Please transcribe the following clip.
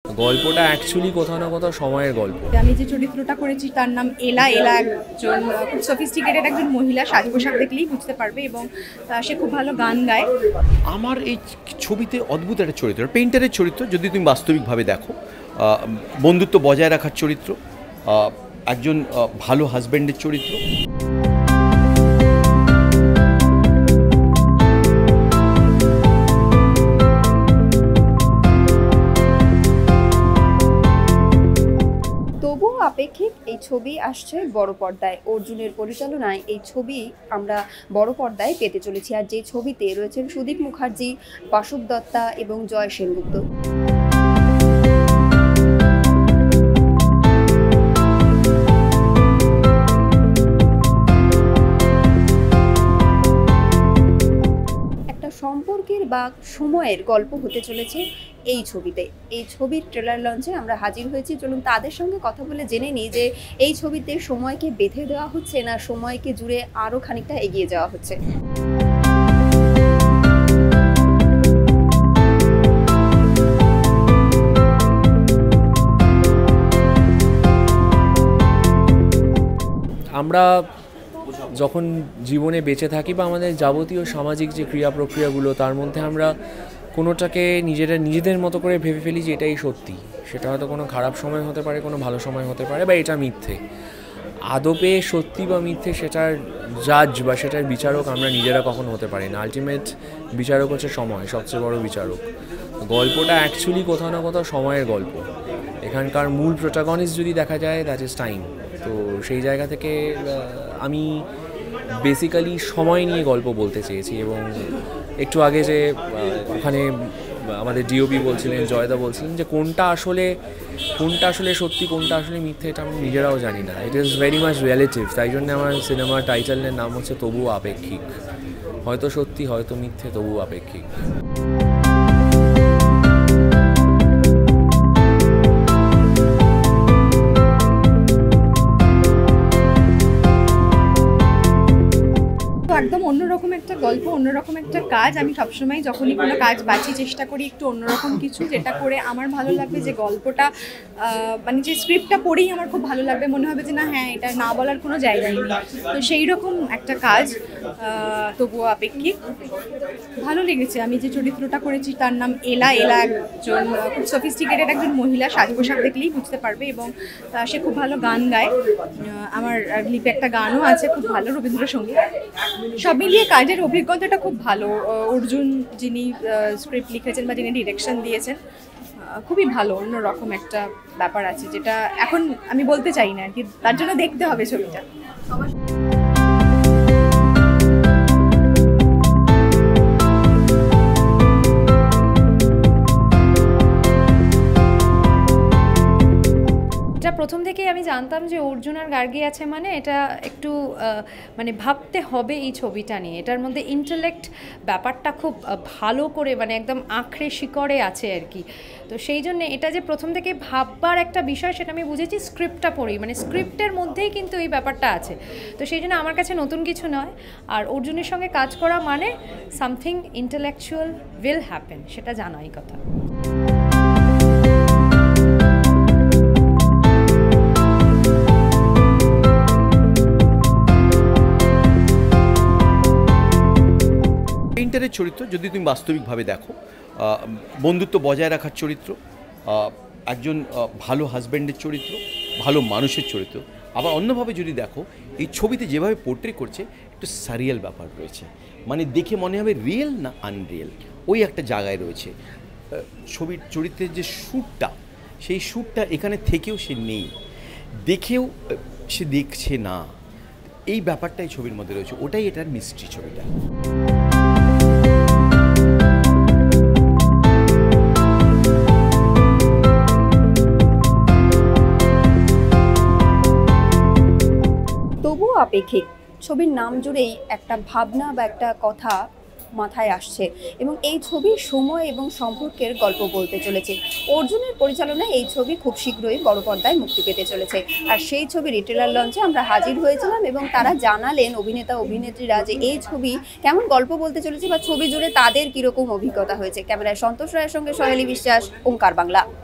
গল্পটা অ্যাকচুয়ালি কোথাও না কোথাও সময়ের গল্প। আমি যে চরিত্রটা করেছি তার নাম এলা। এলা একজন খুব সফিস্টিকেটেড একজন মহিলা, সাজ পোশাক দেখলেই বুঝতে পারবে, এবং সে খুব ভালো গান গায়। আমার এই ছবিতে অদ্ভুত একটা চরিত্র, পেইন্টারের চরিত্র যদি তুমি বাস্তবিকভাবে দেখো, বন্ধুত্ব বজায় রাখার চরিত্র, একজন ভালো হাজব্যান্ডের চরিত্র। তবুও আপেক্ষিক এই ছবি আসছে বড় পর্দায়। অর্জুনের পরিচালনায় এই ছবি আমরা বড় পর্দায় পেতে চলেছি। আর যে ছবিতে রয়েছেন সুদীপ মুখার্জি, বাসব দত্তা এবং জয় সেনগুপ্ত। সম্পর্কের বা সময়ের গল্প হতে চলেছে এই ছবিতে। এই ছবির ট্রেলার লঞ্চে আমরা হাজির হয়েছি। চলুন তাদের সঙ্গে কথা বলে জেনে নিই যে এই ছবিতে সময়কে বেঁধে দেওয়া হচ্ছে না সময়কে জুড়ে আরও খানিকটা এগিয়ে যাওয়া হচ্ছে। আমরা যখন জীবনে বেঁচে থাকি বা আমাদের যাবতীয় সামাজিক যে ক্রিয়া প্রক্রিয়াগুলো, তার মধ্যে আমরা কোনোটাকে নিজেদের মতো করে ভেবে ফেলি যে এটাই সত্যি। সেটা হয়তো কোনো খারাপ সময় হতে পারে, কোনো ভালো সময় হতে পারে, বা এটা মিথ্যে। আদপে সত্যি বা মিথ্যে সেটার জাজ বা সেটার বিচারক আমরা নিজেরা কখনো হতে পারি না। আলটিমেট বিচারক হচ্ছে সময়, সবচেয়ে বড় বিচারক। গল্পটা অ্যাকচুয়ালি কোথাও না কোথাও সময়ের গল্প। এখানকার মূল প্রোটাগনিস্ট যদি দেখা যায়, দ্যাট ইজ টাইম। তো সেই জায়গা থেকে আমি বেসিক্যালি সময় নিয়ে গল্প বলতে চেয়েছি। এবং একটু আগে যে ওখানে আমাদের ডিওপি বলছিলেন, জয়দা বলছিলেন যে কোনটা আসলে সত্যি, কোনটা আসলে মিথ্যে, এটা আমি নিজেরাও জানি না। It is very much relative. তাই জন্য আমার সিনেমার টাইটেলের নাম হচ্ছে তবুও আপেক্ষিক। হয়তো সত্যি, হয়তো মিথ্যে, তবুও আপেক্ষিক। একদম অন্যরকম একটা গল্প, অন্যরকম একটা কাজ। আমি সবসময় যখনই কোনো কাজ বাছি চেষ্টা করি একটু অন্যরকম কিছু, যেটা করে আমার ভালো লাগবে, যে গল্পটা মানে যে স্ক্রিপ্টটা পড়েই আমার খুব ভালো লাগবে, মনে হবে যে না হ্যাঁ, এটা না বলার কোনো জায়গাই নেই। তো সেই রকম একটা কাজ তবুও আপেক্ষিক। ভালো লেগেছে। আমি যে চরিত্রটা করেছি তার নাম এলা। এলা একজন খুব সফিস্টিকেটেড একজন মহিলা, সাজ পোশাক দেখলেই বুঝতে পারবে, এবং সে খুব ভালো গান গায়। আমার লিপে একটা গানও আছে খুব ভালো, রবীন্দ্রসঙ্গীত। সব মিলিয়ে কাজের অভিজ্ঞতাটা খুব ভালো। অর্জুন যিনি স্ক্রিপ্ট লিখেছেন বা যিনি ডিরেকশন দিয়েছেন, খুবই ভালো। অন্যরকম একটা ব্যাপার আছে, যেটা এখন আমি বলতে চাই না আর কি, তার জন্য দেখতে হবে ছবিটা। প্রথম থেকেই আমি জানতাম যে অর্জুন আর গার্গী আছে, মানে এটা একটু মানে ভাবতে হবে এই ছবিটা নিয়ে। এটার মধ্যে ইন্টেলেক্ট ব্যাপারটা খুব ভালো করে, মানে একদম আঁকড়ে শিকড়ে আছে আর কি। তো সেই জন্য এটা যে প্রথম থেকে ভাববার একটা বিষয়, সেটা আমি বুঝেছি স্ক্রিপ্টটা পড়েই। মানে স্ক্রিপ্টের মধ্যেই কিন্তু এই ব্যাপারটা আছে। তো সেই জন্য আমার কাছে নতুন কিছু নয়। আর অর্জুনের সঙ্গে কাজ করা মানে সামথিং ইন্টেলেকচুয়াল উইল হ্যাপেন, সেটা জানাই কথা। পেইন্টারের চরিত্র যদি তুমি বাস্তবিকভাবে দেখো, বন্ধুত্ব বজায় রাখার চরিত্র, একজন ভালো হাজব্যান্ডের চরিত্র, ভালো মানুষের চরিত্র। আবার অন্যভাবে যদি দেখো, এই ছবিতে যেভাবে পোর্ট্রে করছে, একটু সারিয়াল ব্যাপার রয়েছে। মানে দেখে মনে হবে রিয়েল না আনরিয়েল, ওই একটা জায়গায় রয়েছে। ছবির চরিত্রের যে শ্যুটটা, সেই শ্যুটটা এখানে থেকেও সে নেই, দেখেও সে দেখছে না। এই ব্যাপারটাই ছবির মধ্যে রয়েছে, ওটাই এটার মিস্ট্রি ছবিটা। তবুও আপেক্ষিক ছবির নাম জুড়েই একটা ভাবনা বা একটা কথা মাথায় আসছে, এবং এই ছবি সময় এবং সম্পর্কের গল্প বলতে চলেছে। অর্জুনের পরিচালনায় এই ছবি খুব শীঘ্রই বড় পর্দায় মুক্তি পেতে চলেছে। আর সেই ছবির ট্রেলার লঞ্চে আমরা হাজির হয়েছিলাম, এবং তারা জানালেন, অভিনেতা অভিনেত্রীরা, যে এই ছবি কেমন গল্প বলতে চলেছে বা ছবি জুড়ে তাদের কীরকম অভিজ্ঞতা হয়েছে। ক্যামেরায় সন্তোষ রায়ের সঙ্গে সোহেলি বিশ্বাস, ওঙ্কার বাংলা।